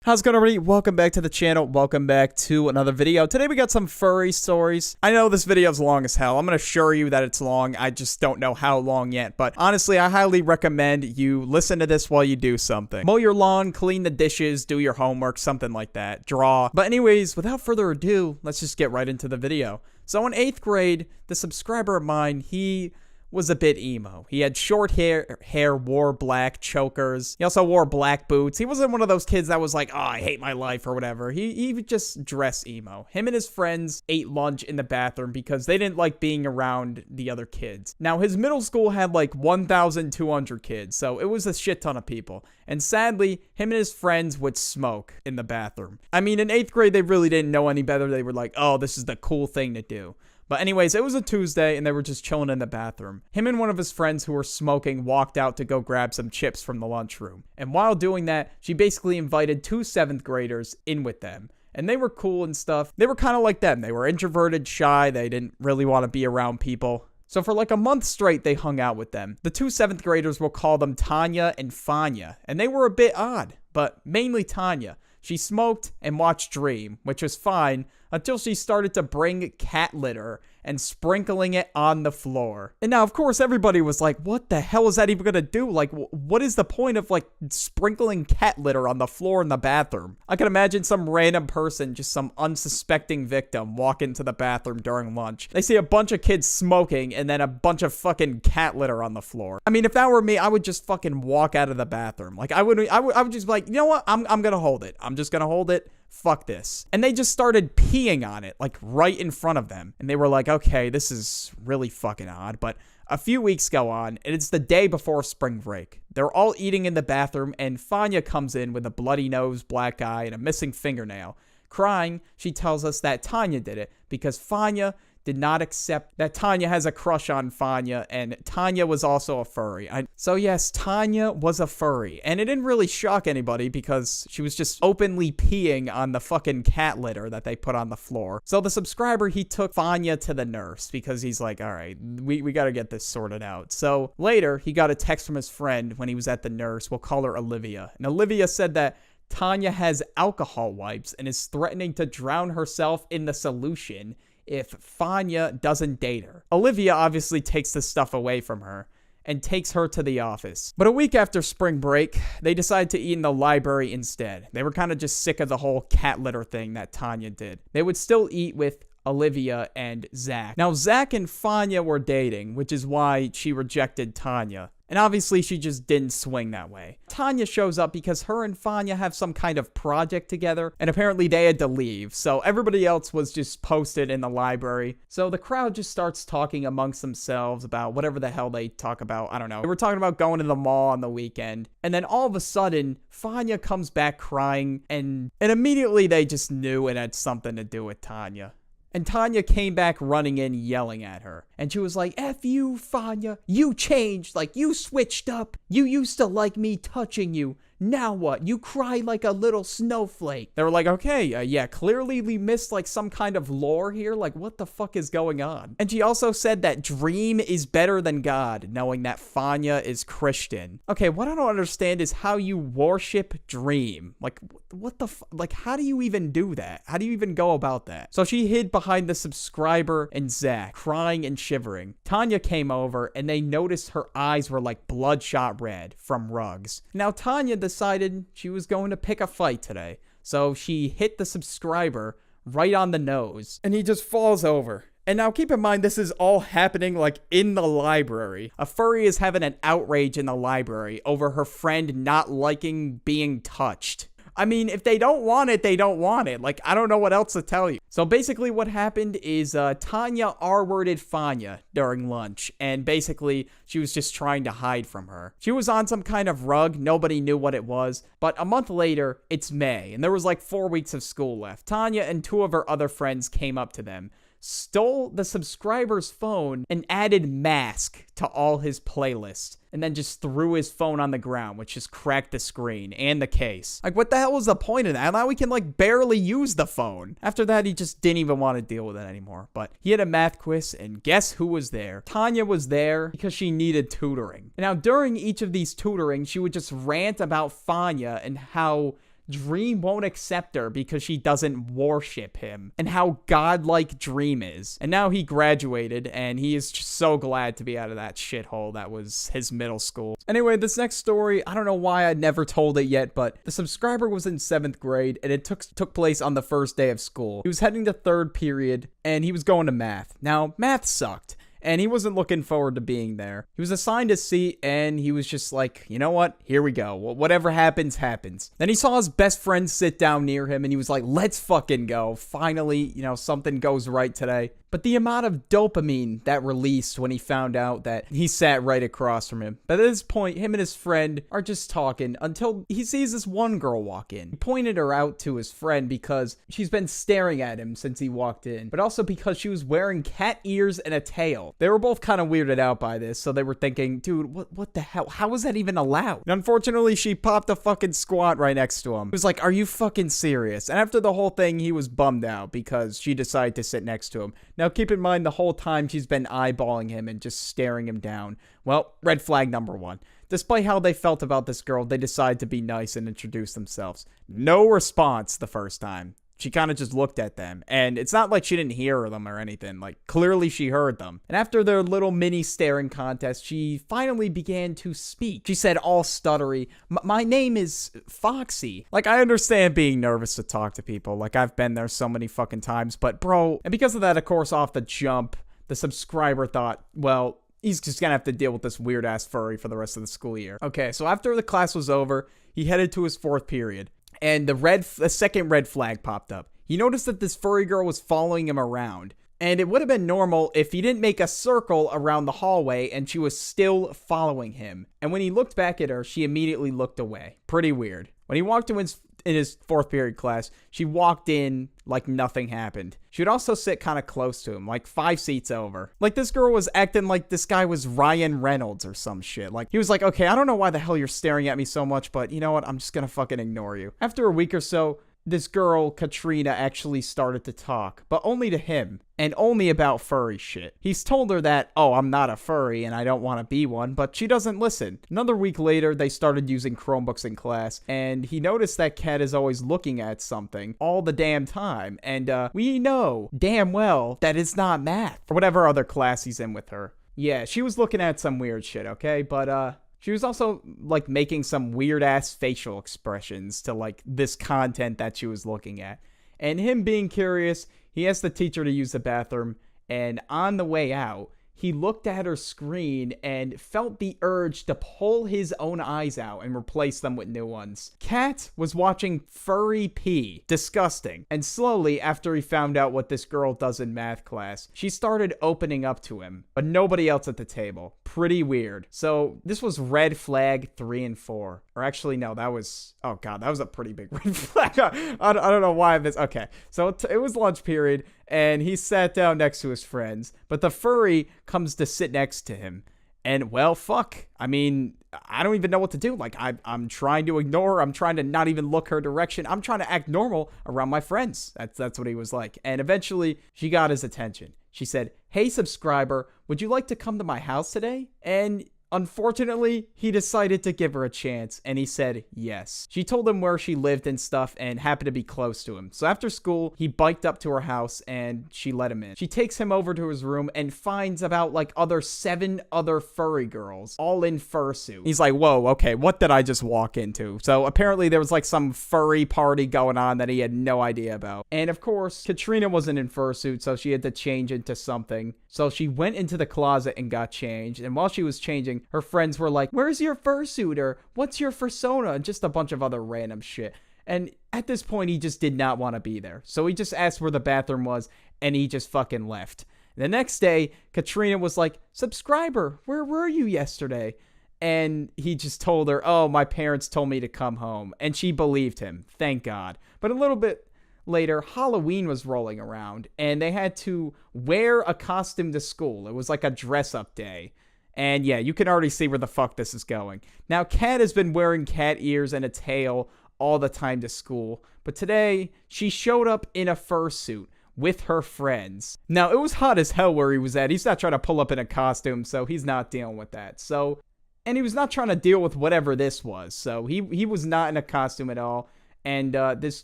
How's it going, everybody? Welcome back to the channel. Welcome back to another video. Today we got some furry stories. I know this video is long as hell. I'm going to assure you that it's long. I just don't know how long yet. But honestly, I highly recommend you listen to this while you do something. Mow your lawn, clean the dishes, do your homework, something like that. Draw. But anyways, without further ado, let's just get right into the video. So in 8th grade, the subscriber of mine, he was a bit emo. He had short hair, wore black chokers. He also wore black boots. He wasn't one of those kids that was like, oh, I hate my life or whatever. He would just dress emo. Him and his friends ate lunch in the bathroom because they didn't like being around the other kids. Now, his middle school had like 1,200 kids, so it was a shit ton of people. And sadly, him and his friends would smoke in the bathroom. I mean, in 8th grade, they really didn't know any better. They were like, oh, this is the cool thing to do. But anyways, it was a Tuesday, and they were just chilling in the bathroom. Him and one of his friends who were smoking walked out to go grab some chips from the lunchroom. And while doing that, she basically invited 2 7th graders in with them. And they were cool and stuff. They were kind of like them. They were introverted, shy. They didn't really want to be around people. So for like a month straight, they hung out with them. The 2 7th graders, will call them Tanya and Fanya. And they were a bit odd, but mainly Tanya. She smoked and watched Dream, which was fine, until she started to bring cat litter and sprinkling it on the floor. And now, of course, everybody was like, what the hell is that even gonna do? Like, what is the point of, like, sprinkling cat litter on the floor in the bathroom? I can imagine some random person, just some unsuspecting victim, walk into the bathroom during lunch. They see a bunch of kids smoking and then a bunch of fucking cat litter on the floor. I mean, if that were me, I would just fucking walk out of the bathroom. Like, I would just be like, you know what? I'm gonna hold it. I'm just gonna hold it. Fuck this. And they just started peeing on it, like right in front of them. And they were like, okay, this is really fucking odd. But a few weeks go on, and it's the day before spring break. They're all eating in the bathroom, and Fanya comes in with a bloody nose, black eye, and a missing fingernail. Crying, she tells us that Tanya did it because Fanya did not accept that Tanya has a crush on Fanya, and Tanya was also a furry. So yes, Tanya was a furry, and it didn't really shock anybody because she was just openly peeing on the fucking cat litter that they put on the floor. So the subscriber, he took Fanya to the nurse because he's like, all right, we gotta get this sorted out. So later, he got a text from his friend when he was at the nurse. We'll call her Olivia. And Olivia said that Tanya has alcohol wipes and is threatening to drown herself in the solution if Fanya doesn't date her. Olivia obviously takes this stuff away from her and takes her to the office. But a week after spring break, they decide to eat in the library instead. They were kind of just sick of the whole cat litter thing that Tanya did. They would still eat with Olivia and Zach. Now, Zach and Fanya were dating, which is why she rejected Tanya. And obviously, she just didn't swing that way. Tanya shows up because her and Fanya have some kind of project together, and apparently they had to leave, so everybody else was just posted in the library. So the crowd just starts talking amongst themselves about whatever the hell they talk about. I don't know. They were talking about going to the mall on the weekend, and then all of a sudden, Fanya comes back crying, and immediately they just knew it had something to do with Tanya. And Tanya came back running in, yelling at her. And she was like, F you, Fanya. You changed. Like, you switched up. You used to like me touching you. Now what? You cry like a little snowflake. They were like, okay, yeah, clearly we missed like some kind of lore here. Like, what the fuck is going on? And she also said that Dream is better than God, knowing that Fanya is Christian. Okay, what I don't understand is how you worship Dream. Like, what the like, how do you even do that? How do you even go about that? So she hid behind the subscriber and Zach, crying and shivering. Tanya came over, and they noticed her eyes were like bloodshot red from rugs. Now, Tanya decided she was going to pick a fight today. So she hit the subscriber right on the nose, and he just falls over. And now keep in mind, this is all happening like in the library. A furry is having an outrage in the library over her friend not liking being touched. I mean, if they don't want it, they don't want it. Like, I don't know what else to tell you. So basically what happened is Tanya R-worded Fanya during lunch. And basically, she was just trying to hide from her. She was on some kind of rug. Nobody knew what it was. But a month later, it's May. And there was like 4 weeks of school left. Tanya and 2 of her other friends came up to them, stole the subscriber's phone, and added Mask to all his playlists, and then just threw his phone on the ground, which just cracked the screen and the case. Like, what the hell was the point of that? Now we can, like, barely use the phone. After that, he just didn't even want to deal with it anymore. But he had a math quiz, and guess who was there? Tanya was there because she needed tutoring. Now, during each of these tutoring, she would just rant about Fanya and how Dream won't accept her because she doesn't worship him, and how godlike Dream is. And now he graduated, and he is just so glad to be out of that shithole that was his middle school. Anyway, this next story, I don't know why I never told it yet, but the subscriber was in 7th grade, and it took place on the first day of school. He was heading to 3rd period, and he was going to math. Now, math sucked, and he wasn't looking forward to being there. He was assigned a seat, and he was just like, you know what? Here we go. Whatever happens, happens. Then he saw his best friend sit down near him, and he was like, let's fucking go. Finally, something goes right today. But the amount of dopamine that released when he found out that he sat right across from him. But at this point, him and his friend are just talking until he sees this one girl walk in. He pointed her out to his friend because she's been staring at him since he walked in, but also because she was wearing cat ears and a tail. They were both kind of weirded out by this, so they were thinking, dude, what the hell? How is that even allowed? And unfortunately, she popped a fucking squat right next to him. He was like, are you fucking serious? And after the whole thing, he was bummed out because she decided to sit next to him. Now, keep in mind, the whole time she's been eyeballing him and just staring him down. Well, red flag number 1. Despite how they felt about this girl, they decided to be nice and introduce themselves. No response the first time. She kind of just looked at them, and it's not like she didn't hear them or anything. Like, clearly she heard them. And after their little mini staring contest, she finally began to speak. She said all stuttery, my name is Foxy. Like, I understand being nervous to talk to people. Like, I've been there so many fucking times, but bro, and because of that, of course, off the jump, the subscriber thought, well, he's just gonna have to deal with this weird-ass furry for the rest of the school year. Okay, so after the class was over, he headed to his 4th period. And the second red flag popped up. He noticed that this furry girl was following him around. And it would have been normal if he didn't make a circle around the hallway and she was still following him. And when he looked back at her, she immediately looked away. Pretty weird. When he walked in his 4th period class, she walked in like nothing happened. She would also sit kind of close to him, like 5 seats over. Like, this girl was acting like this guy was Ryan Reynolds or some shit. Like, he was like, okay, I don't know why the hell you're staring at me so much, but you know what? I'm just gonna fucking ignore you. After a week or so, this girl, Katrina, actually started to talk, but only to him, and only about furry shit. He's told her that, oh, I'm not a furry and I don't want to be one, but she doesn't listen. Another week later, they started using Chromebooks in class, and he noticed that Kat is always looking at something all the damn time, and we know damn well that it's not math, or whatever other class he's in with her. Yeah, she was looking at some weird shit, okay, but she was also, like, making some weird-ass facial expressions to, like, this content that she was looking at. And him being curious, he asked the teacher to use the bathroom, and on the way out, he looked at her screen and felt the urge to pull his own eyes out and replace them with new ones. Kat was watching furry pee. Disgusting. And slowly, after he found out what this girl does in math class, she started opening up to him, but nobody else at the table. Pretty weird. So this was red flag 3 and 4. Or actually, no, that was, oh god, that was a pretty big red flag. I don't know why this, okay. So it was lunch period, and he sat down next to his friends, but the furry comes to sit next to him. And, well, fuck. I mean, I don't even know what to do. Like, I'm trying to ignore her. I'm trying to not even look her direction. I'm trying to act normal around my friends. That's what he was like. And eventually, she got his attention. She said, hey, subscriber, would you like to come to my house today? And unfortunately, he decided to give her a chance, and he said yes. She told him where she lived and stuff and happened to be close to him. So after school, he biked up to her house, and she let him in. She takes him over to his room and finds about, like, 7 other furry girls, all in fursuit. He's like, whoa, okay, what did I just walk into? So apparently there was, like, some furry party going on that he had no idea about. And of course, Katrina wasn't in fursuit, so she had to change into something. So she went into the closet and got changed, and while she was changing, her friends were like, where's your fursuit, or what's your fursona, and just a bunch of other random shit. And at this point, he just did not want to be there. So he just asked where the bathroom was, and he just fucking left. The next day, Katrina was like, subscriber, where were you yesterday? And he just told her, oh, my parents told me to come home. And she believed him, thank God. But a little bit later, Halloween was rolling around, and they had to wear a costume to school. It was like a dress-up day. And yeah, you can already see where the fuck this is going. Now, Kat has been wearing cat ears and a tail all the time to school, but today, she showed up in a fursuit with her friends. Now, it was hot as hell where he was at. He's not trying to pull up in a costume, so he's not dealing with that. So, and he was not trying to deal with whatever this was, so he was not in a costume at all. and this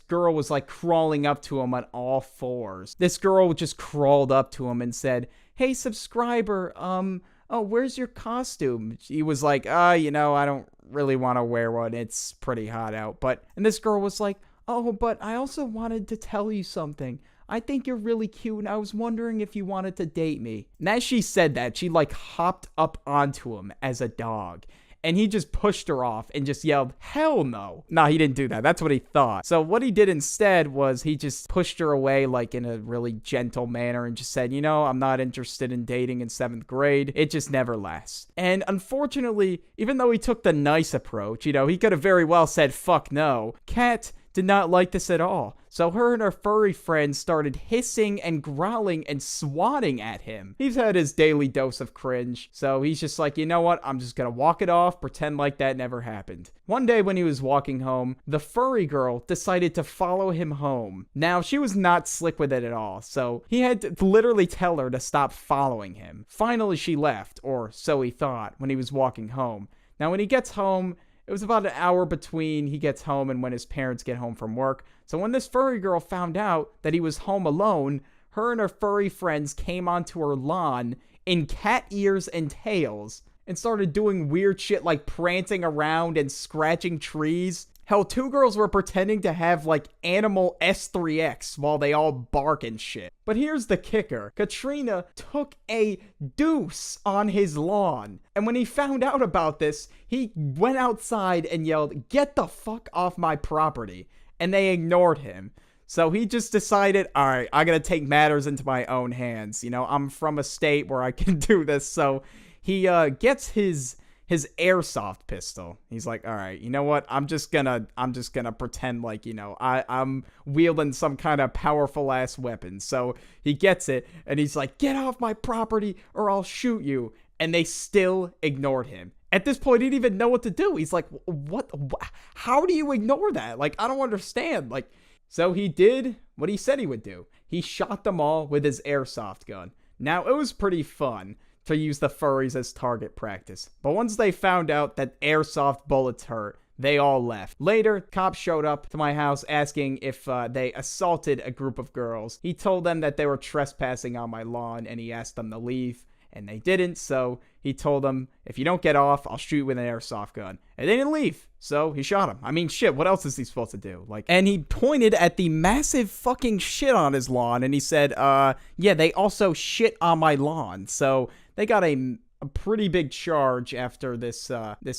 girl was like crawling up to him on all fours. This girl just crawled up to him and said, "Hey, subscriber, oh, where's your costume?" He was like, I don't really want to wear one. It's pretty hot out. And this girl was like, "Oh, but I also wanted to tell you something. I think you're really cute, and I was wondering if you wanted to date me." And as she said that, she like hopped up onto him as a dog. And he just pushed her off and just yelled, "Hell no." Nah, he didn't do that. That's what he thought. So what he did instead was he just pushed her away like in a really gentle manner and just said, "I'm not interested in dating in 7th grade. It just never lasts." And unfortunately, even though he took the nice approach, he could have very well said, "Fuck no." Kat did not like this at all. So her and her furry friends started hissing and growling and swatting at him. He's had his daily dose of cringe, so he's just like, you know what? I'm just gonna walk it off, pretend like that never happened. One day when he was walking home, the furry girl decided to follow him home. Now, she was not slick with it at all, so he had to literally tell her to stop following him. Finally, she left, or so he thought, when he was walking home. Now, when he gets home, it was about an hour between he gets home and when his parents get home from work. So when this furry girl found out that he was home alone, her and her furry friends came onto her lawn in cat ears and tails and started doing weird shit like prancing around and scratching trees. Hell, 2 girls were pretending to have like animal S3X while they all bark and shit. But here's the kicker. Katrina took a deuce on his lawn. And when he found out about this, he went outside and yelled, "Get the fuck off my property." And they ignored him. So he just decided, all right, I gotta take matters into my own hands. I'm from a state where I can do this. So he gets his airsoft pistol. He's like, all right, you know what? I'm just gonna pretend like, I'm wielding some kind of powerful ass weapon. So he gets it and he's like, "Get off my property or I'll shoot you." And they still ignored him. At this point, he didn't even know what to do. He's like, what? How do you ignore that? Like, I don't understand. So he did what he said he would do. He shot them all with his airsoft gun. Now, it was pretty fun to use the furries as target practice. But once they found out that airsoft bullets hurt, they all left. Later, cops showed up to my house asking if they assaulted a group of girls. He told them that they were trespassing on my lawn and he asked them to leave. And they didn't, so he told them, "If you don't get off, I'll shoot you with an airsoft gun." And they didn't leave, so he shot him. I mean, shit, what else is he supposed to do? And he pointed at the massive fucking shit on his lawn, and he said, yeah, they also shit on my lawn. So they got a pretty big charge after this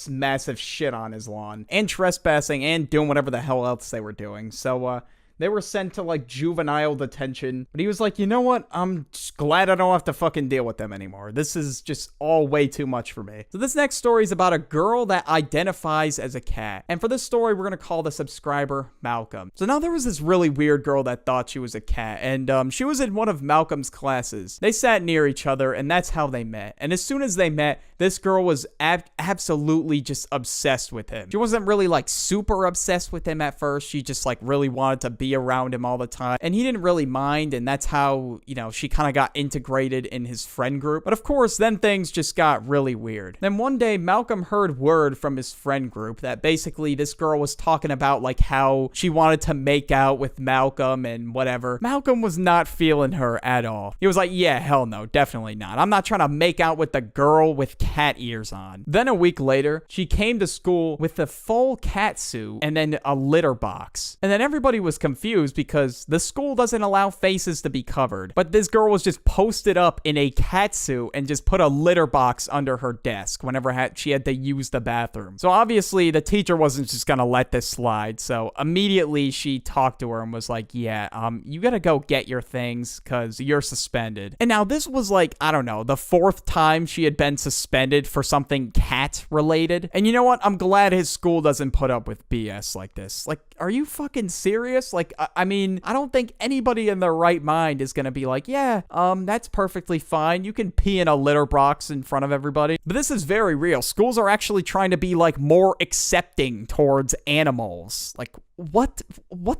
massive shit on his lawn, and trespassing, and doing whatever the hell else they were doing. So, they were sent to juvenile detention. But he was like, you know what? I'm just glad I don't have to fucking deal with them anymore. This is just all way too much for me. So this next story is about a girl that identifies as a cat. And for this story, we're going to call the subscriber Malcolm. So now there was this really weird girl that thought she was a cat. And she was in one of Malcolm's classes. They sat near each other and that's how they met. And as soon as they met, this girl was absolutely just obsessed with him. She wasn't really super obsessed with him at first. She just really wanted to be around him all the time, and he didn't really mind, and that's how she kind of got integrated in his friend group. But of course, then things just got really weird. Then one day Malcolm heard word from his friend group that basically this girl was talking about how she wanted to make out with Malcolm and whatever. Malcolm was not feeling her at all. He was like, yeah, hell no, definitely not. I'm not trying to make out with the girl with cat ears on. Then a week later, she came to school with a full cat suit and then a litter box. And then everybody was confused because the school doesn't allow faces to be covered. But this girl was just posted up in a cat suit and just put a litter box under her desk whenever she had to use the bathroom. So obviously the teacher wasn't just gonna let this slide. So immediately she talked to her and was like, yeah, you gotta go get your things because you're suspended. And now this was I don't know, the 4th time she had been suspended for something cat related. And you know what? I'm glad his school doesn't put up with BS like this. Are you fucking serious? I mean, I don't think anybody in their right mind is gonna be like, yeah, that's perfectly fine. You can pee in a litter box in front of everybody. But this is very real. Schools are actually trying to be more accepting towards animals. What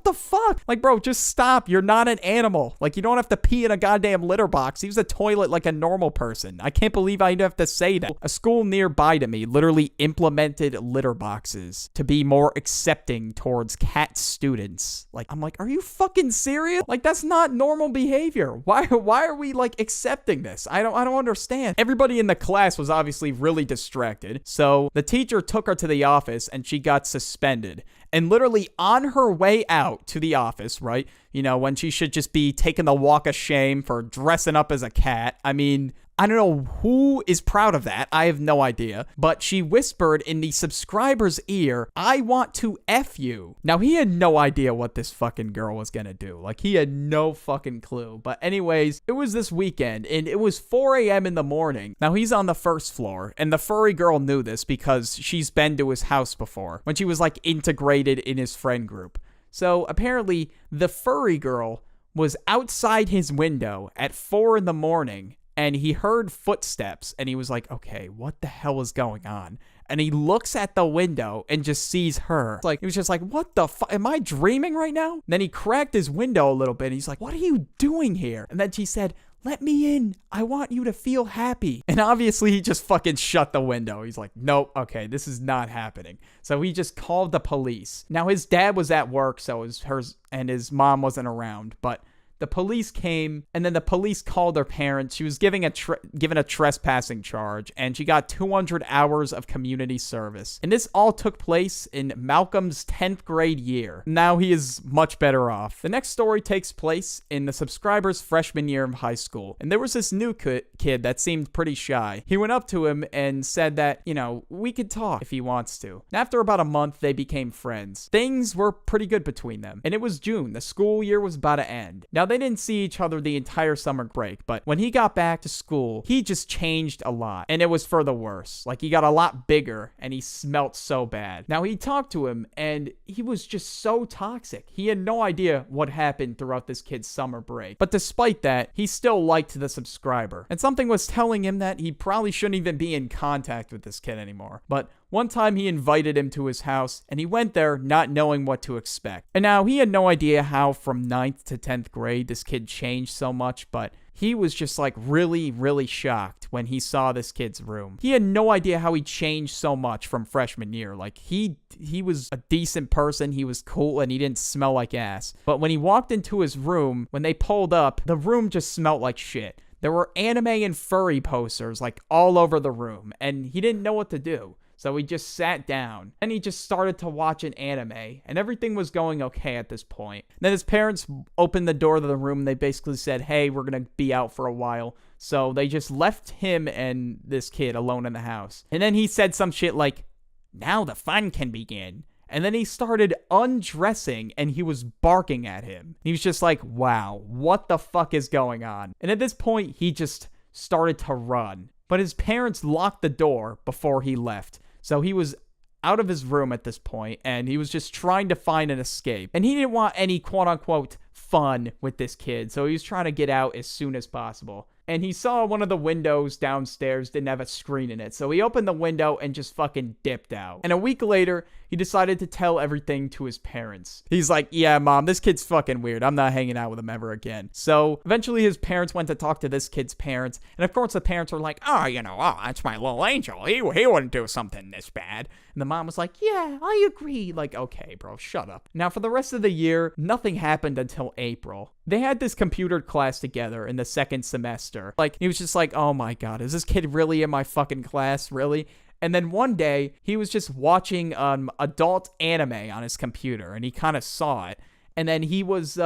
the fuck? Bro, just stop. You're not an animal. You don't have to pee in a goddamn litter box. Use a toilet like a normal person. I can't believe I'd have to say that. A school nearby to me company literally implemented litter boxes to be more accepting towards cat students. Like, I'm like, are you fucking serious? Like, that's not normal behavior. Why are we like accepting this? I don't understand. Everybody in the class was obviously really distracted. So the teacher took her to the office and she got suspended. And literally on her way out to the office, right? You know, when she should just be taking the walk of shame for dressing up as a cat. I mean, I don't know who is proud of that. I have no idea. But she whispered in the subscriber's ear, "I want to F you." Now, he had no idea what this fucking girl was gonna do. Like, he had no fucking clue. But anyways, it was this weekend, and it was 4 a.m. in the morning. Now, he's on the first floor, and the furry girl knew this because she's been to his house before, when she was, like, integrated in his friend group. So, apparently, the furry girl was outside his window at 4 in the morning, and he heard footsteps, and he was like, okay, what the hell is going on? And he looks at the window and just sees her. Like, he was just like, what the fuck? Am I dreaming right now? And then he cracked his window a little bit, and he's like, what are you doing here? And then she said, let me in. I want you to feel happy. And obviously, he just fucking shut the window. He's like, nope, okay, this is not happening. So he just called the police. Now, his dad was at work, so it was hers, and his mom wasn't around, but the police came, and then the police called her parents. She was given a trespassing charge, and she got 200 hours of community service. And this all took place in Malcolm's 10th grade year. Now he is much better off. The next story takes place in the subscriber's freshman year of high school. And there was this new kid that seemed pretty shy. He went up to him and said that, you know, we could talk if he wants to. And after about a month, they became friends. Things were pretty good between them. And it was June. The school year was about to end. Now, they didn't see each other the entire summer break, but when he got back to school, he just changed a lot, and it was for the worse. Like, he got a lot bigger, and he smelt so bad. Now, he talked to him, and he was just so toxic. He had no idea what happened throughout this kid's summer break, but despite that, he still liked the subscriber, and something was telling him that he probably shouldn't even be in contact with this kid anymore. But one time he invited him to his house, and he went there not knowing what to expect. And now, he had no idea how from 9th to 10th grade this kid changed so much, but he was just like really, really shocked when he saw this kid's room. He had no idea how he changed so much from freshman year. Like, he was a decent person, he was cool, and he didn't smell like ass. But when he walked into his room, when they pulled up, the room just smelled like shit. There were anime and furry posters like all over the room, and he didn't know what to do. So he just sat down, and he just started to watch an anime, and everything was going okay at this point. And then his parents opened the door to the room, and they basically said, hey, we're going to be out for a while. So they just left him and this kid alone in the house. And then he said some shit like, now the fun can begin. And then he started undressing, and he was barking at him. He was just like, wow, what the fuck is going on? And at this point, he just started to run. But his parents locked the door before he left. So he was out of his room at this point, and he was just trying to find an escape. And he didn't want any quote-unquote fun with this kid, so he was trying to get out as soon as possible. And he saw one of the windows downstairs didn't have a screen in it, so he opened the window and just fucking dipped out. And a week later, he decided to tell everything to his parents. He's like, yeah, Mom, this kid's fucking weird. I'm not hanging out with him ever again. So eventually his parents went to talk to this kid's parents, and of course the parents were like, oh, that's my little angel. He wouldn't do something this bad. And the mom was like, yeah, I agree. Like, okay, bro, shut up. Now, for the rest of the year, nothing happened until April. They had this computer class together in the second semester. Like, he was just like, oh my God, is this kid really in my fucking class? Really? And then one day, he was just watching adult anime on his computer, and he kind of saw it. And then he was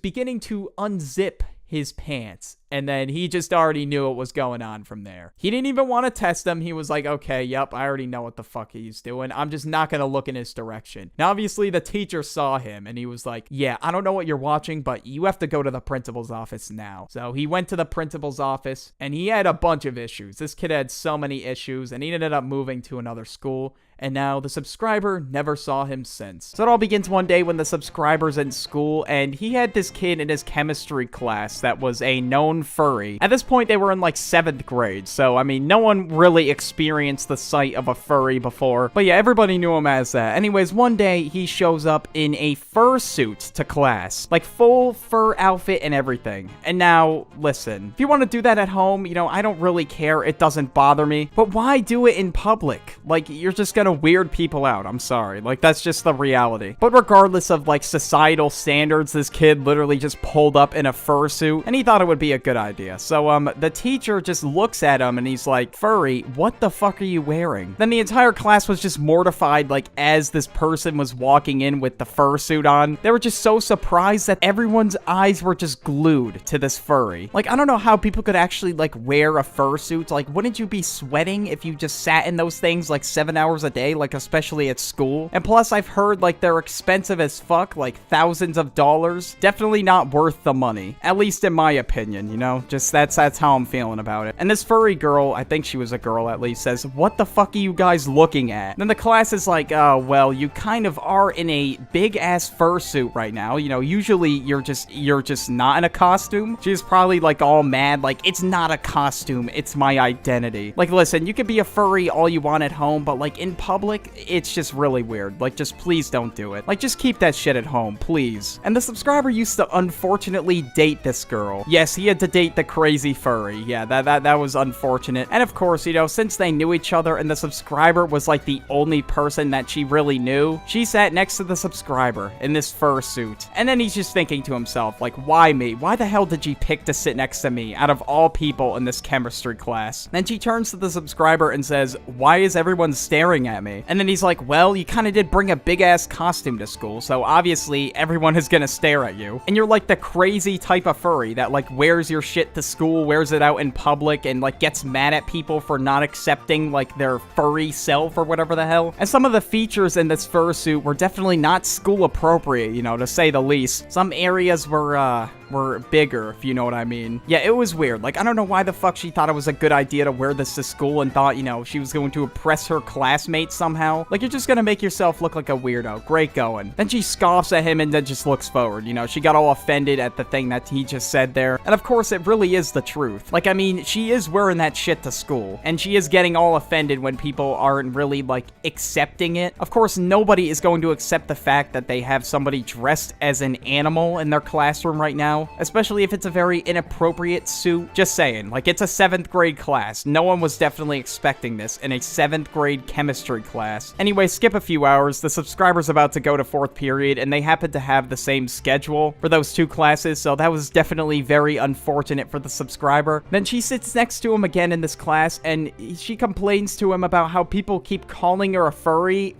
beginning to unzip his pants, and then he just already knew what was going on from there. He didn't even want to test them. He was like, okay, yep, I already know what the fuck he's doing. I'm just not going to look in his direction. Now, obviously, the teacher saw him, and he was like, yeah, I don't know what you're watching, but you have to go to the principal's office now. So he went to the principal's office, and he had a bunch of issues. This kid had so many issues, and he ended up moving to another school. and now the subscriber never saw him since. So it all begins one day when the subscriber's in school, and he had this kid in his chemistry class that was a known furry. At this point, they were in like 7th grade, so I mean, no one really experienced the sight of a furry before, but yeah, everybody knew him as that. Anyways, one day, he shows up in a fursuit to class, like full fur outfit and everything. And now, listen, if you want to do that at home, you know, I don't really care, it doesn't bother me, but why do it in public? Like, you're just gonna weird people out, I'm sorry, like, that's just the reality. But regardless of, like, societal standards, this kid literally just pulled up in a fursuit, and he thought it would be a good idea. So, the teacher just looks at him, and he's like, "Furry, what the fuck are you wearing?" Then the entire class was just mortified, like, as this person was walking in with the fursuit on. They were just so surprised that everyone's eyes were just glued to this furry. Like, I don't know how people could actually, like, wear a fursuit. Like, wouldn't you be sweating if you just sat in those things, like, 7 hours a day, like, especially at school? And plus, I've heard, like, they're expensive as fuck, like, thousands of dollars. Definitely not worth the money. At least in my opinion, you know? Just, that's how I'm feeling about it. And this furry girl, I think she was a girl at least, says, "What the fuck are you guys looking at?" Then the class is like, "Oh, well, you kind of are in a big-ass fursuit right now. You know, usually you're just not in a costume." She's probably, like, all mad, like, "It's not a costume, it's my identity." Like, listen, you could be a furry all you want at home, but, like, in public, it's just really weird. Like, just please don't do it. Like, just keep that shit at home, please. And the subscriber used to unfortunately date this girl. Yes, he had to date the crazy furry. Yeah, that was unfortunate. And of course, you know, since they knew each other and the subscriber was, like, the only person that she really knew, she sat next to the subscriber in this fursuit. And then he's just thinking to himself, like, why me? Why the hell did you pick to sit next to me out of all people in this chemistry class? Then she turns to the subscriber and says, "Why is everyone staring at me?" And then he's like, "Well, you kind of did bring a big-ass costume to school, so obviously everyone is gonna stare at you. And you're like the crazy type of furry that, like, wears your shit to school, wears it out in public, and, like, gets mad at people for not accepting, like, their furry self or whatever the hell." And some of the features in this fursuit were definitely not school appropriate, you know, to say the least. Some areas were bigger, if you know what I mean. Yeah, it was weird. Like, I don't know why the fuck she thought it was a good idea to wear this to school and thought, you know, she was going to impress her classmates somehow. Like, you're just gonna make yourself look like a weirdo. Great going. Then she scoffs at him and then just looks forward. You know, she got all offended at the thing that he just said there. And of course, it really is the truth. Like, I mean, she is wearing that shit to school. And she is getting all offended when people aren't really, like, accepting it. Of course, nobody is going to accept the fact that they have somebody dressed as an animal in their classroom right now. Especially if it's a very inappropriate suit. Just saying, like, it's a 7th grade class. No one was definitely expecting this in a 7th grade chemistry class. Anyway, skip a few hours. The subscriber's about to go to 4th period, and they happen to have the same schedule for those two classes, so that was definitely very unfortunate for the subscriber. Then she sits next to him again in this class, and she complains to him about how people keep calling her a furry.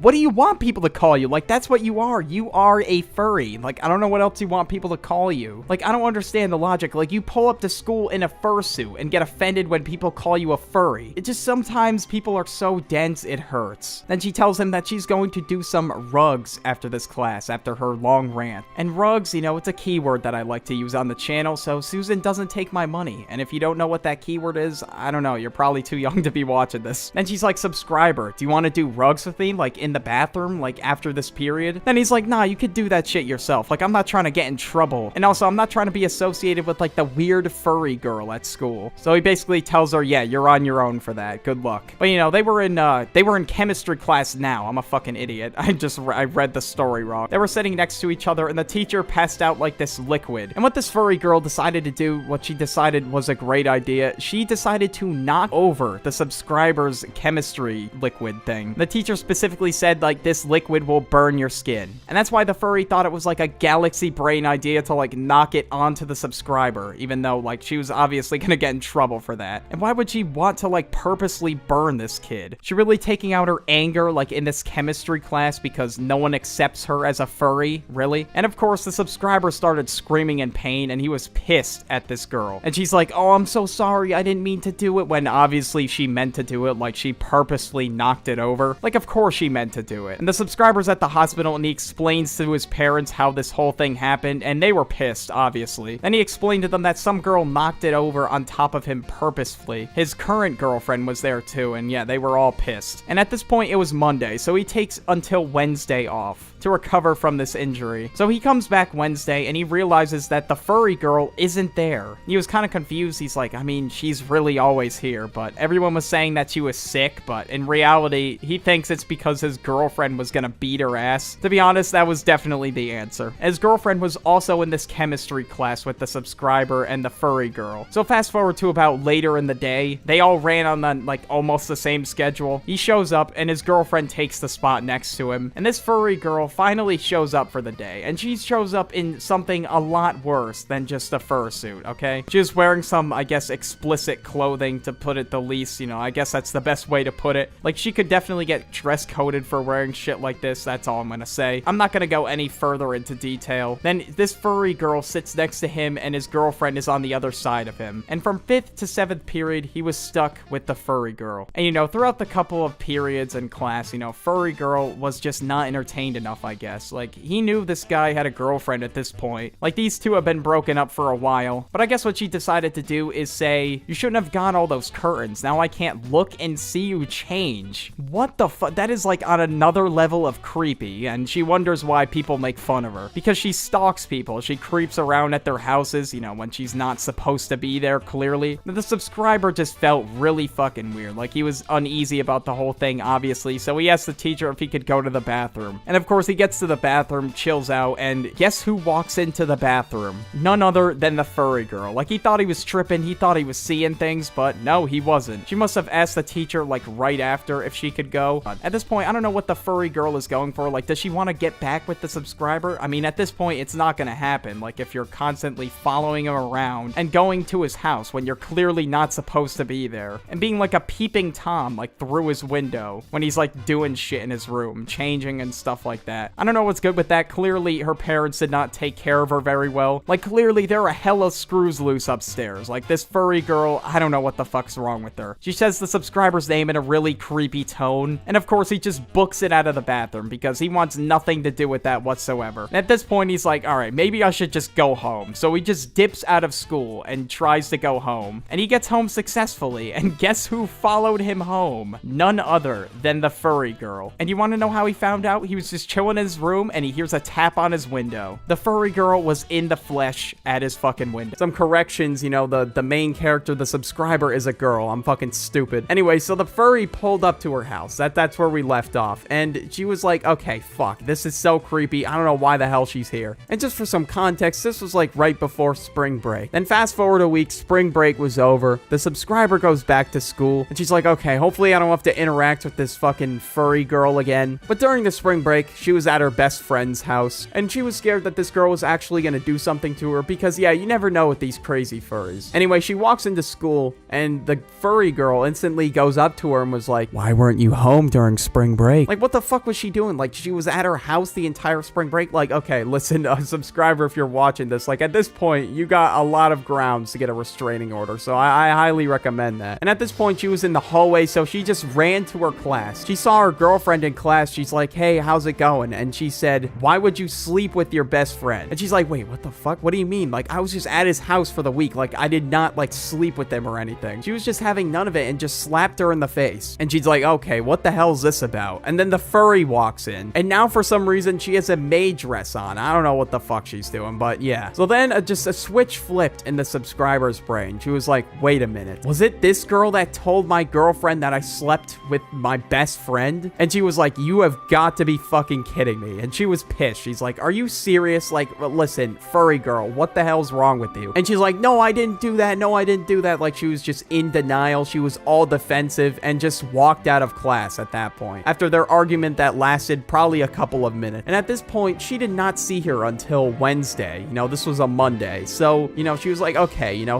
What do you want people to call you? Like, that's what you are. You are a furry. Like, I don't know what else you want people to call you. Like, I don't understand the logic. Like, you pull up to school in a fursuit and get offended when people call you a furry. It just, sometimes people are so dense, it hurts. Then she tells him that she's going to do some rugs after this class, after her long rant. And rugs, you know, it's a keyword that I like to use on the channel, so Susan doesn't take my money. And if you don't know what that keyword is, I don't know, you're probably too young to be watching this. Then she's like, "Subscriber, do you want to do rugs with me? Like, in the bathroom, like, after this period?" Then he's like, "Nah, you could do that shit yourself. Like, I'm not trying to get in trouble. And also, I'm not trying to be associated with, like, the weird furry girl at school." So he basically tells her, "Yeah, you're on your own for that. Good luck." But, you know, they were in chemistry class now. I'm a fucking idiot. I read the story wrong. They were sitting next to each other, and the teacher passed out, like, this liquid. And what this furry girl decided to do, what she decided was a great idea, she decided to knock over the subscriber's chemistry liquid thing. The teacher specifically said, like, "This liquid will burn your skin." And that's why the furry thought it was, like, a galaxy brain idea to, like, knock it onto the subscriber, even though, like, she was obviously gonna get in trouble for that. And why would she want to, like, purposely burn this kid? She really taking out her anger, like, in this chemistry class because no one accepts her as a furry? Really? And of course, the subscriber started screaming in pain, and he was pissed at this girl. And she's like, "Oh, I'm so sorry, I didn't mean to do it," when obviously she meant to do it, like, she purposely knocked it over. Like, of course she meant meant to do it. And the subscriber's at the hospital, and he explains to his parents how this whole thing happened, and they were pissed, obviously. Then he explained to them that some girl knocked it over on top of him purposefully. His current girlfriend was there too, and yeah, they were all pissed. And at this point, it was Monday, so he takes until Wednesday off to recover from this injury. So he comes back Wednesday, and he realizes that the furry girl isn't there. He was kind of confused. He's like, I mean, she's really always here, but everyone was saying that she was sick, but in reality, he thinks it's because his girlfriend was gonna beat her ass. To be honest, that was definitely the answer. His girlfriend was also in this chemistry class with the subscriber and the furry girl. So fast forward to about later in the day, they all ran on the, like, almost the same schedule. He shows up, and his girlfriend takes the spot next to him, and this furry girl finally shows up for the day, and she shows up in something a lot worse than just a fursuit, okay? She was wearing some, I guess, explicit clothing, to put it the least, you know, I guess that's the best way to put it. Like, she could definitely get dress coded for wearing shit like this, that's all I'm gonna say. I'm not gonna go any further into detail. Then this furry girl sits next to him, and his girlfriend is on the other side of him. And from 5th to 7th period, he was stuck with the furry girl. And, you know, throughout the couple of periods in class, you know, furry girl was just not entertained enough, I guess. Like, he knew this guy had a girlfriend at this point. Like, these two have been broken up for a while. But I guess what she decided to do is say, you shouldn't have got all those curtains. Now I can't look and see you change. What the fuck? That is, like, on another level of creepy. And she wonders why people make fun of her. Because she stalks people. She creeps around at their houses, you know, when she's not supposed to be there, clearly. The subscriber just felt really fucking weird. Like, he was uneasy about the whole thing, obviously. So he asked the teacher if he could go to the bathroom. And of course, he gets to the bathroom, chills out, and guess who walks into the bathroom? None other than the furry girl. Like, he thought he was tripping, he thought he was seeing things, but no, he wasn't. She must have asked the teacher, like, right after if she could go. At this point, I don't know what the furry girl is going for. Like, does she want to get back with the subscriber? I mean, at this point, it's not gonna happen. Like, if you're constantly following him around and going to his house when you're clearly not supposed to be there, and being like a peeping Tom, like, through his window when he's, like, doing shit in his room, changing and stuff like that. I don't know what's good with that. Clearly, her parents did not take care of her very well. Like, clearly, there are hella screws loose upstairs. Like, this furry girl, I don't know what the fuck's wrong with her. She says the subscriber's name in a really creepy tone, and of course, he just books it out of the bathroom because he wants nothing to do with that whatsoever. And at this point, he's like, alright, maybe I should just go home. So he just dips out of school and tries to go home. And he gets home successfully, and guess who followed him home? None other than the furry girl. And you want to know how he found out? He was just chilling in his room, and he hears a tap on his window. The furry girl was in the flesh at his fucking window. Some corrections, you know, the main character, the subscriber, is a girl. I'm fucking stupid. Anyway, so the furry pulled up to her house. That's where we left off. And she was like, okay, fuck, this is so creepy. I don't know why the hell she's here. And just for some context, this was like right before spring break. Then fast forward a week, spring break was over. The subscriber goes back to school, and she's like, okay, hopefully I don't have to interact with this fucking furry girl again. But during the spring break, she was at her best friend's house, and she was scared that this girl was actually gonna do something to her because, yeah, you never know with these crazy furries. Anyway, she walks into school, and the furry girl instantly goes up to her and was like, why weren't you home during spring break? Like, what the fuck was she doing? Like, she was at her house the entire spring break? Like, okay, listen, subscriber, if you're watching this, like, at this point, you got a lot of grounds to get a restraining order, so I highly recommend that. And at this point, she was in the hallway, so she just ran to her class. She saw her girlfriend in class. She's like, hey, how's it going? And she said, why would you sleep with your best friend? And she's like, wait, what the fuck? What do you mean? Like, I was just at his house for the week. Like, I did not, like, sleep with him or anything. She was just having none of it and just slapped her in the face. And she's like, okay, what the hell is this about? And then the furry walks in. And now, for some reason, she has a maid dress on. I don't know what the fuck she's doing, but yeah. So then just a switch flipped in the subscriber's brain. She was like, wait a minute. Was it this girl that told my girlfriend that I slept with my best friend? And she was like, you have got to be fucking kidding me. And she was pissed. She's like, are you serious? Like, listen, furry girl, what the hell's wrong with you? And she's like, no, I didn't do that. No, I didn't do that. Like, she was just in denial. She was all defensive and just walked out of class at that point, after their argument that lasted probably a couple of minutes. And at this point, she did not see her until Wednesday. You know, this was a Monday. So, you know, she was like, okay, you know,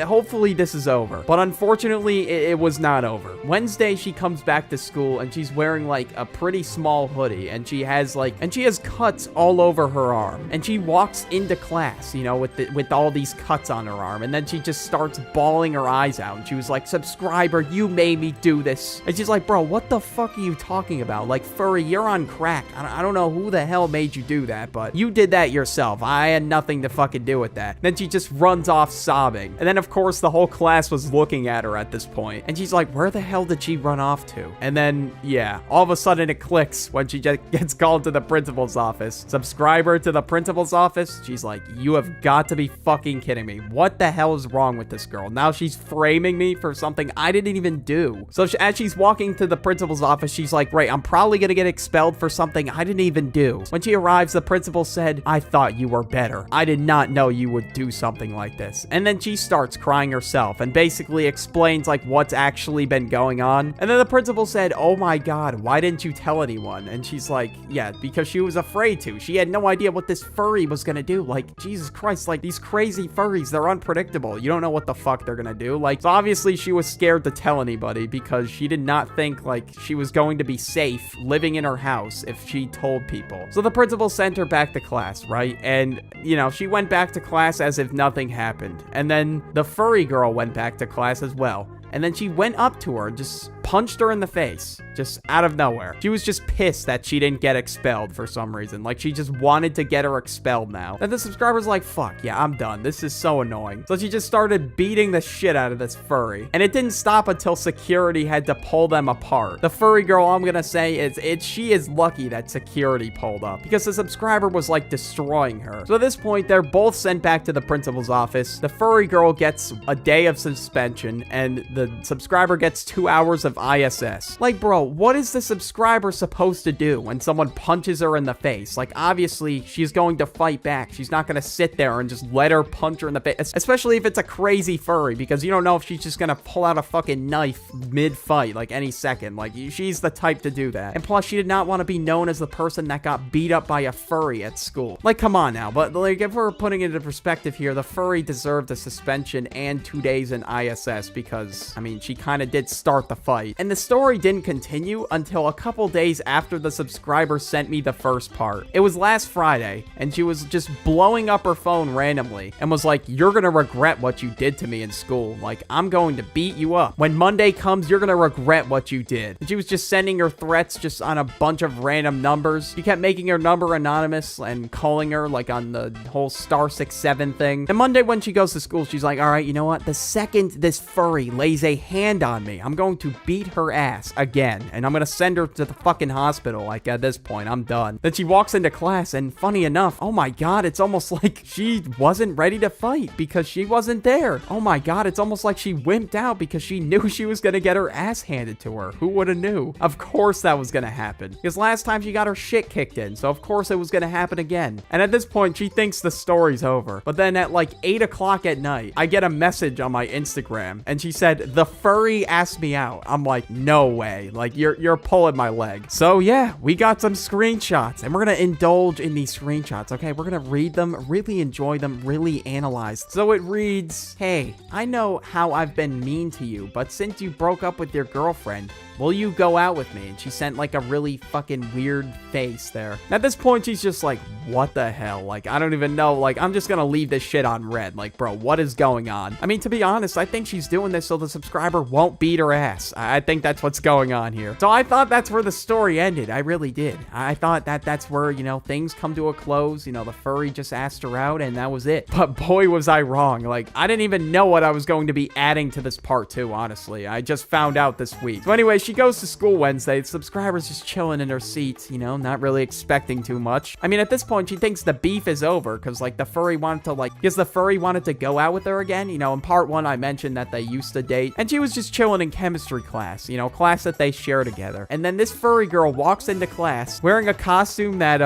hopefully this is over. But unfortunately, it was not over. Wednesday, she comes back to school and she's wearing like a pretty small hoodie, and she had has cuts all over her arm. And she walks into class, you know, with all these cuts on her arm. And then she just starts bawling her eyes out. And she was like, subscriber, you made me do this. And she's like, bro, what the fuck are you talking about? Like, furry, you're on crack. I don't know who the hell made you do that, but you did that yourself. I had nothing to fucking do with that. Then she just runs off sobbing. And then, of course, the whole class was looking at her at this point. And she's like, where the hell did she run off to? And then, yeah, all of a sudden it clicks when she just gets called to the principal's office. Subscriber to the principal's office? She's like, you have got to be fucking kidding me. What the hell is wrong with this girl? Now she's framing me for something I didn't even do. So as she's walking to the principal's office, she's like, right, I'm probably gonna get expelled for something I didn't even do. When she arrives, the principal said, I thought you were better. I did not know you would do something like this. And then she starts crying herself and basically explains like what's actually been going on. And then the principal said, oh my God, why didn't you tell anyone? And she's like, yeah, because she was afraid to. She had no idea what this furry was gonna do. Like, Jesus Christ, like these crazy furries, they're unpredictable. You don't know what the fuck they're gonna do. Like, so obviously she was scared to tell anybody because she did not think like she was going to be safe living in her house if she told people. So the principal sent her back to class, right? And, you know, she went back to class as if nothing happened. And then the furry girl went back to class as well. And then she went up to her and just punched her in the face, just out of nowhere. She was just pissed that she didn't get expelled for some reason. Like, she just wanted to get her expelled now. And the subscriber's like, fuck, yeah, I'm done. This is so annoying. So she just started beating the shit out of this furry. And it didn't stop until security had to pull them apart. The furry girl, I'm gonna say, she is lucky that security pulled up because the subscriber was, like, destroying her. So at this point, they're both sent back to the principal's office. The furry girl gets a day of suspension, and the subscriber gets 2 hours of ISS. Like, bro, what is the subscriber supposed to do when someone punches her in the face? Like, obviously, she's going to fight back. She's not going to sit there and just let her punch her in the face, especially if it's a crazy furry, because you don't know if she's just going to pull out a fucking knife mid-fight, like, any second. Like, she's the type to do that. And plus, she did not want to be known as the person that got beat up by a furry at school. Like, come on now. But, like, if we're putting it into perspective here, the furry deserved a suspension and 2 days in ISS because, I mean, she kind of did start the fight. And the story didn't continue until a couple days after the subscriber sent me the first part. It was last Friday, and she was just blowing up her phone randomly and was like, you're gonna regret what you did to me in school. Like, I'm going to beat you up. When Monday comes, you're gonna regret what you did. And she was just sending her threats just on a bunch of random numbers. She kept making her number anonymous and calling her like on the whole star 67 thing. And Monday when she goes to school, she's like, all right, you know what? The second this furry lays a hand on me, I'm going to beat her ass again, and I'm gonna send her to the fucking hospital. Like, at this point, I'm done. Then she walks into class, and funny enough, oh my God, it's almost like she wasn't ready to fight because she wasn't there. Oh my God, it's almost like she wimped out because she knew she was gonna get her ass handed to her. Who would have knew? Of course that was gonna happen, because last time she got her shit kicked in, so of course it was gonna happen again. And at this point, she thinks the story's over. But then at like 8 o'clock at night, I get a message on my Instagram, and she said, the furry asked me out. I'm like, no way. Like, you're pulling my leg. So yeah, we got some screenshots, and we're gonna indulge in these screenshots, okay? We're gonna read them, really enjoy them, really analyze. So it reads, hey, I know how I've been mean to you, but since you broke up with your girlfriend, will you go out with me? And she sent like a really fucking weird face there. And at this point, she's just like, what the hell? Like, I don't even know. Like, I'm just gonna leave this shit on red. Like, bro, what is going on? I mean, to be honest, I think she's doing this so the subscriber won't beat her ass. I think that's what's going on here. So I thought that's where the story ended. I really did. I thought that that's where, you know, things come to a close. You know, the furry just asked her out and that was it. But boy, was I wrong. Like, I didn't even know what I was going to be adding to this part two, honestly. I just found out this week. So anyway, she goes to school Wednesday. The subscriber's just chilling in her seat, you know, not really expecting too much. I mean, at this point, she thinks the beef is over because, like, the furry wanted to go out with her again. You know, in part one, I mentioned that they used to date, and she was just chilling in chemistry class, you know, class that they share together. And then this furry girl walks into class wearing a costume that,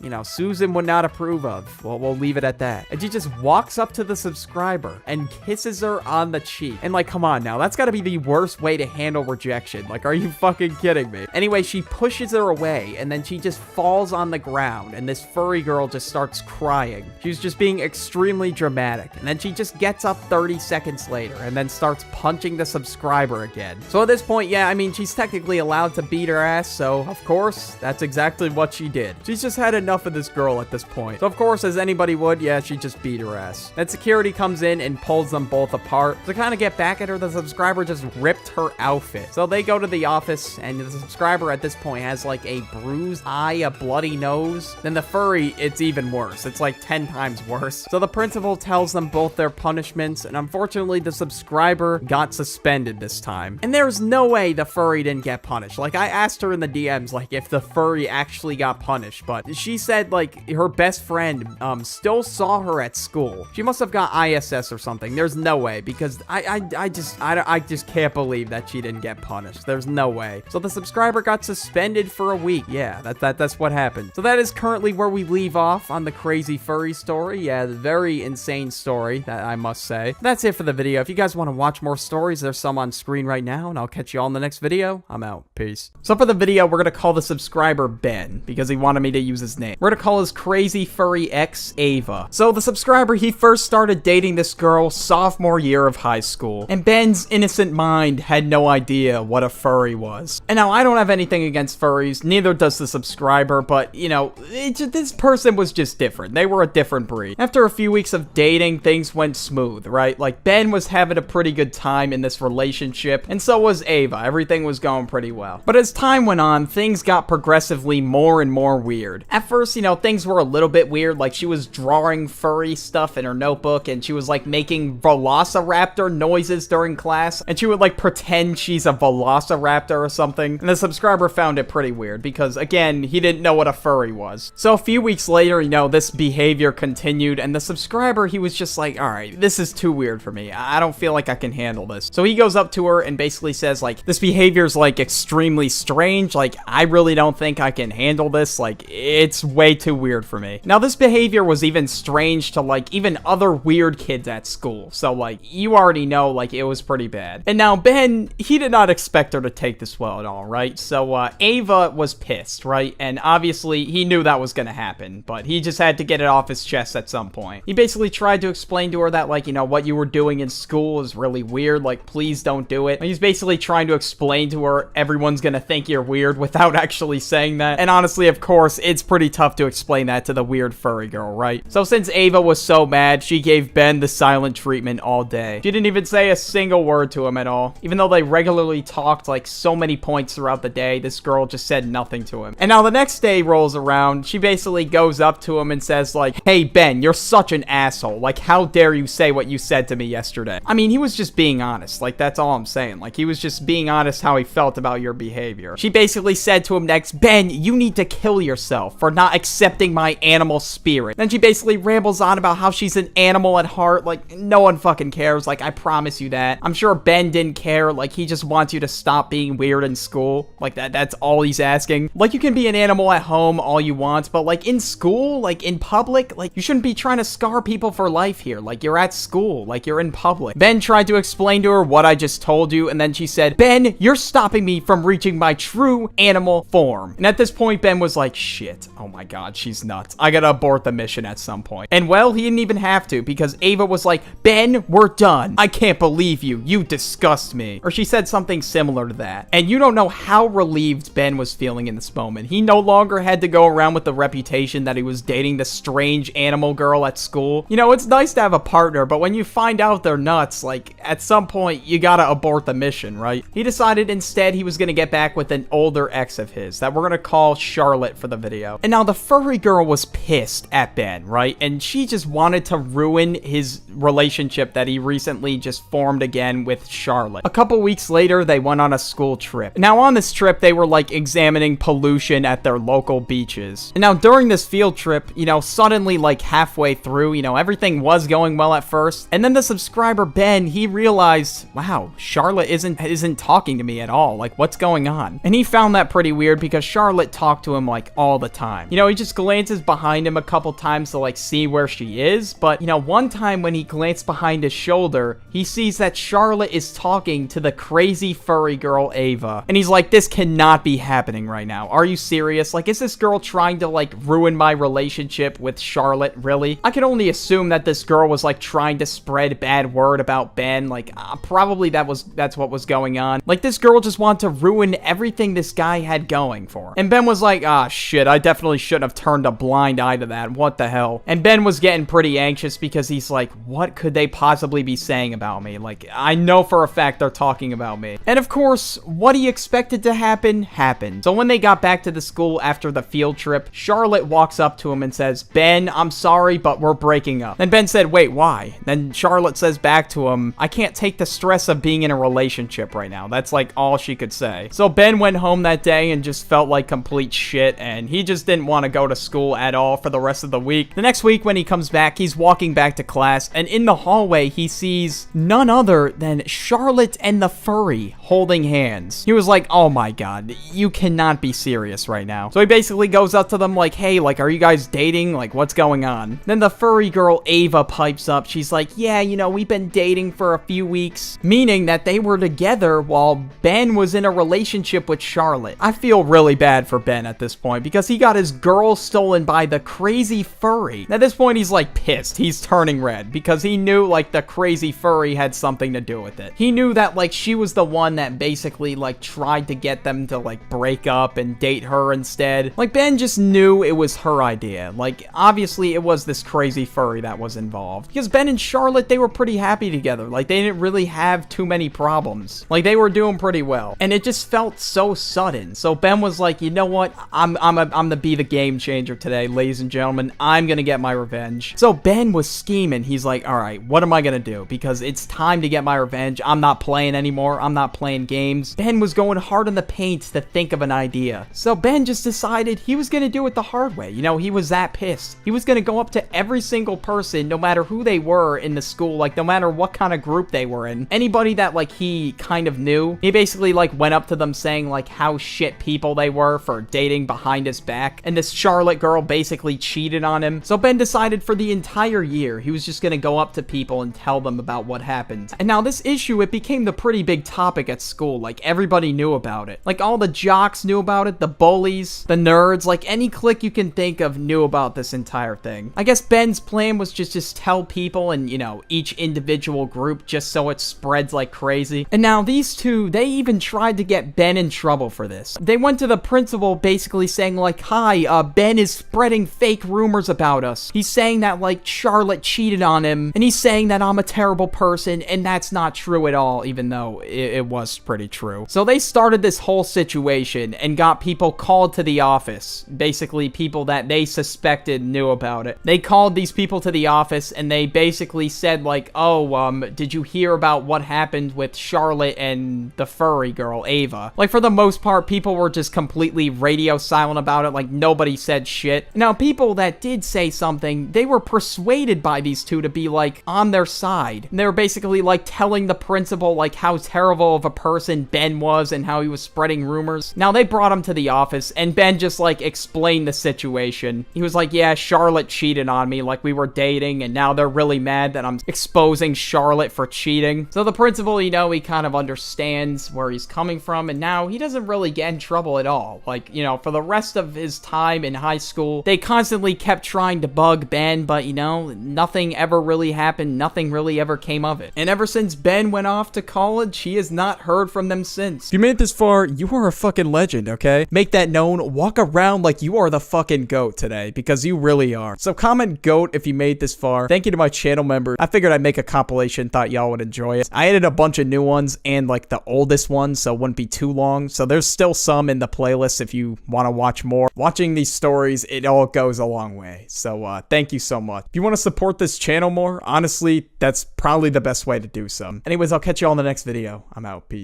you know, Susan would not approve of. Well, we'll leave it at that. And she just walks up to the subscriber and kisses her on the cheek. And, like, come on now, that's gotta be the worst way to handle rejection. Like, are you fucking kidding me? Anyway, she pushes her away, and then she just falls on the ground, and this furry girl just starts crying. She's just being extremely dramatic. And then she just gets up 30 seconds later, and then starts punching the subscriber again. So at this this point, yeah, I mean, she's technically allowed to beat her ass, so of course, that's exactly what she did. She's just had enough of this girl at this point. So of course, as anybody would, yeah, she just beat her ass. Then security comes in and pulls them both apart. To kind of get back at her, the subscriber just ripped her outfit. So they go to the office, and the subscriber at this point has like a bruised eye, a bloody nose. Then the furry, it's even worse. It's like 10 times worse. So the principal tells them both their punishments, and unfortunately, the subscriber got suspended this time. And there's no way the furry didn't get punished. Like, I asked her in the DMs, like, if the furry actually got punished, but she said, like, her best friend, still saw her at school. She must have got ISS or something. There's no way, because I just can't believe that she didn't get punished. There's no way. So the subscriber got suspended for a week. Yeah, that's what happened. So that is currently where we leave off on the crazy furry story. Yeah, the very insane story, that I must say. That's it for the video. If you guys want to watch more stories, there's some on screen right now, and I'll catch you all in the next video. I'm out. Peace. So for the video, we're going to call the subscriber Ben, because he wanted me to use his name. We're going to call his crazy furry ex Ava. So the subscriber, he first started dating this girl sophomore year of high school, and Ben's innocent mind had no idea what a furry was. And now, I don't have anything against furries, neither does the subscriber, but, you know, this person was just different. They were a different breed. After a few weeks of dating, things went smooth, right? Like, Ben was having a pretty good time in this relationship, and so was Ava. Everything was going pretty well. But as time went on, things got progressively more and more weird. At first, you know, things were a little bit weird, like she was drawing furry stuff in her notebook, and she was like making velociraptor noises during class, and she would like pretend she's a velociraptor or something. And the subscriber found it pretty weird because, again, he didn't know what a furry was. So a few weeks later, you know, this behavior continued, and the subscriber, he was just like, all right, this is too weird for me. I don't feel like I can handle this. So he goes up to her and basically says, like, this behavior's like extremely strange. Like, I really don't think I can handle this. Like, it's way too weird for me. Now, this behavior was even strange to, like, even other weird kids at school. So, like, you already know, like, it was pretty bad. And now Ben, he did not expect her to take this well at all, right? So, Ava was pissed, right? And obviously, he knew that was gonna happen, but he just had to get it off his chest at some point. He basically tried to explain to her that, like, you know, what you were doing in school is really weird. Like, please don't do it. And he's basically trying to explain to her everyone's gonna think you're weird without actually saying that. And honestly, of course, it's pretty tough to explain that to the weird furry girl, right? So since Ava was so mad, she gave Ben the silent treatment all day. She didn't even say a single word to him at all. Even though they regularly talked like so many points throughout the day, this girl just said nothing to him. And now the next day rolls around, she basically goes up to him and says like, hey Ben, you're such an asshole. Like, how dare you say what you said to me yesterday? I mean, he was just being honest. Like, that's all I'm saying. Like, he was just being honest how he felt about your behavior. She basically said to him next, Ben, you need to kill yourself for not accepting my animal spirit. Then she basically rambles on about how she's an animal at heart. Like, no one fucking cares. Like, I promise you that. I'm sure Ben didn't care. Like, he just wants you to stop being weird in school. Like, that's all he's asking. Like, you can be an animal at home all you want, but like in school, like in public, like you shouldn't be trying to scar people for life here. Like, you're at school, like you're in public. Ben tried to explain to her what I just told you, and then she said, Ben, you're stopping me from reaching my true animal form. And at this point, Ben was like, shit, oh my god, she's nuts. I gotta abort the mission at some point. And well, he didn't even have to, because Ava was like, Ben, we're done. I can't believe you. You disgust me. Or she said something similar to that. And you don't know how relieved Ben was feeling in this moment. He no longer had to go around with the reputation that he was dating the strange animal girl at school. You know, it's nice to have a partner, but when you find out they're nuts, like, at some point, you gotta abort the mission, right? He decided instead he was gonna get back with an older ex of his that we're gonna call Charlotte for the video. And now the furry girl was pissed at Ben, right? And she just wanted to ruin his relationship that he recently just formed again with Charlotte. A couple weeks later, they went on a school trip. Now on this trip, they were like examining pollution at their local beaches. And now during this field trip, you know, suddenly like halfway through, you know, everything was going well at first. And then the subscriber Ben, he realized, wow, Charlotte isn't talking to me at all. Like, what's going on? And he found that pretty weird because Charlotte talked to him like all the time. You know, he just glances behind him a couple times to like see where she is. But, you know, one time when he glanced behind his shoulder, he sees that Charlotte is talking to the crazy furry girl Ava. And he's like, this cannot be happening right now. Are you serious? Like, is this girl trying to like ruin my relationship with Charlotte? Really? I can only assume that this girl was like trying to spread bad word about Ben. Ben. Like, probably that's what was going on. Like, this girl just wanted to ruin everything this guy had going for him. And Ben was like, ah, shit, I definitely shouldn't have turned a blind eye to that. What the hell? And Ben was getting pretty anxious because he's like, what could they possibly be saying about me? Like, I know for a fact they're talking about me. And of course, what he expected to happen, happened. So when they got back to the school after the field trip, Charlotte walks up to him and says, Ben, I'm sorry, but we're breaking up. And Ben said, wait, why? Then Charlotte says back to him, I can't take the stress of being in a relationship right now. That's like all she could say. So Ben went home that day and just felt like complete shit, and he just didn't want to go to school at all for the rest of the week. The next week when he comes back, he's walking back to class, and in the hallway, he sees none other than Charlotte and the furry holding hands. He was like, oh my god, you cannot be serious right now. So he basically goes up to them like, hey, like, are you guys dating? Like, what's going on? Then the furry girl, Ava, pipes up. She's like, yeah, you know, we've been dating for a few weeks, meaning that they were together while Ben was in a relationship with Charlotte. I feel really bad for Ben at this point because he got his girl stolen by the crazy furry. At this point, he's like pissed. He's turning red because he knew like the crazy furry had something to do with it. He knew that like she was the one that basically like tried to get them to like break up and date her instead. Like Ben just knew it was her idea. Like obviously it was this crazy furry that was involved because Ben and Charlotte, they were pretty happy together. Like they didn't really have too many problems. Like they were doing pretty well, and it just felt so sudden. So Ben was like, you know what? I'm gonna be the game changer today, ladies and gentlemen. I'm gonna get my revenge. So Ben was scheming. He's like, all right, what am I gonna do? Because it's time to get my revenge. I'm not playing anymore. I'm not playing games. Ben was going hard in the paint to think of an idea. So Ben just decided he was gonna do it the hard way. You know, he was that pissed. He was gonna go up to every single person, no matter who they were in the school, like no matter what kind of group they were in. Anybody that like he kind of knew, he basically like went up to them saying like how shit people they were for dating behind his back. And this Charlotte girl basically cheated on him. So Ben decided for the entire year, he was just gonna go up to people and tell them about what happened. And now this issue, it became the pretty big topic at school. Like everybody knew about it. Like all the jocks knew about it, the bullies, the nerds, like any clique you can think of knew about this entire thing. I guess Ben's plan was just tell people and, you know, each individual group just so it spreads like crazy. And now these two, they even tried to get Ben in trouble for this. They went to the principal basically saying like, hi, Ben is spreading fake rumors about us. He's saying that like Charlotte cheated on him, and he's saying that I'm a terrible person, and that's not true at all, even though it was pretty true. So they started this whole situation and got people called to the office. Basically people that they suspected knew about it. They called these people to the office and they basically said like, oh, did you hear about what happened with Charlotte and the furry girl, Ava? Like for the most part, people were just completely radio silent about it. Like nobody said shit. Now people that did say something, they were persuaded by these two to be like on their side. And they were basically like telling the principal like how terrible of a person Ben was and how he was spreading rumors. Now they brought him to the office and Ben just like explained the situation. He was like, yeah, Charlotte cheated on me, like we were dating, and now they're really mad that I'm exposing Charlotte for cheating. So the principal, you know, he kind of understands where he's coming from, and now he doesn't really get in trouble at all. Like, you know, for the rest of his time in high school, they constantly kept trying to bug Ben, but you know, nothing ever really happened. Nothing really ever came of it. And ever since Ben went off to college, he has not heard from them since. If you made it this far, you are a fucking legend, okay? Make that known. Walk around like you are the fucking GOAT today, because you really are. So comment GOAT if you made this far. Thank you to my channel members. I figured I'd make a compilation, thought y'all would enjoy it. I added a bunch of new ones and like the oldest ones, so it wouldn't be too long. So there's still some in the playlist if you want to watch more. Watching these stories, it all goes a long way. So thank you so much. If you want to support this channel more, honestly, that's probably the best way to do so. Anyways, I'll catch you all in the next video. I'm out. Peace.